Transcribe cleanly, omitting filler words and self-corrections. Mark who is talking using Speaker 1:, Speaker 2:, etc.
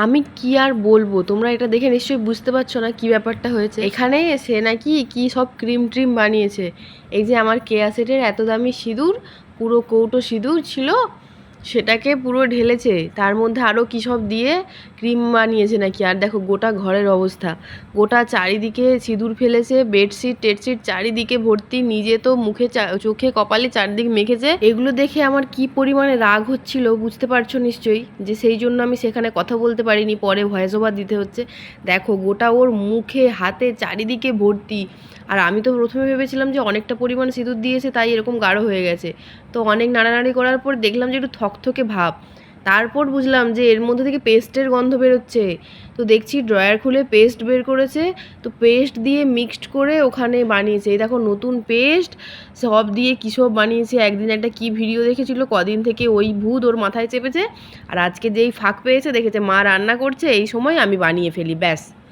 Speaker 1: আমি কি আর বলবো, তোমরা এটা দেখে নিশ্চয়ই বুঝতে পারছো না কি ব্যাপারটা হয়েছে। এখানে সে নাকি কি সব ক্রিম ট্রিম বানিয়েছে। এই যে আমার কেয়া সেটের এত দামি সিঁদুর, পুরো কৌটো সিঁদুর ছিল, সেটাকে পুরো ঢেলেছে, তার মধ্যে আরও কী সব দিয়ে ক্রিম বানিয়েছে নাকি। আর দেখো গোটা ঘরের অবস্থা, গোটা চারিদিকে সিঁদুর ফেলেছে, বেডশিট টেডশিট চারিদিকে ভর্তি, নিজে তো মুখে চোখে কপালে চারদিক মেখেছে। এগুলো দেখে আমার কি পরিমাণে রাগ হচ্ছিল বুঝতে পারছো নিশ্চয়ই, যে সেই জন্য আমি সেখানে কথা বলতে পারিনি, পরে ভয়েস ওভার দিতে হচ্ছে। দেখো গোটা ওর মুখে হাতে চারিদিকে ভর্তি। আর আমি তো প্রথমে ভেবেছিলাম যে অনেকটা পরিমাণ সিঁদুর দিয়েছে তাই এরকম গাঢ় হয়ে গেছে। তো অনেক নাড়ানাড়ি করার পর দেখলাম যে একটু থকথকে ভাব। তারপর বুঝলাম যে এর মধ্যে থেকে পেস্টের গন্ধ বেরোচ্ছে। তো দেখছি ড্রয়ার খুলে পেস্ট বের করেছে, তো পেস্ট দিয়ে মিক্সড করে ওখানে বানিয়েছে। এই দেখো নতুন পেস্ট সব দিয়ে কী সব বানিয়েছে। একদিন একটা কি ভিডিও দেখেছিল, কদিন থেকে ওই ভূত ওর মাথায় চেপেছে। আর আজকে যেই ফাঁক পেয়েছে দেখেছে মা রান্না করছে, এই সময় আমি বানিয়ে ফেলি, ব্যাস।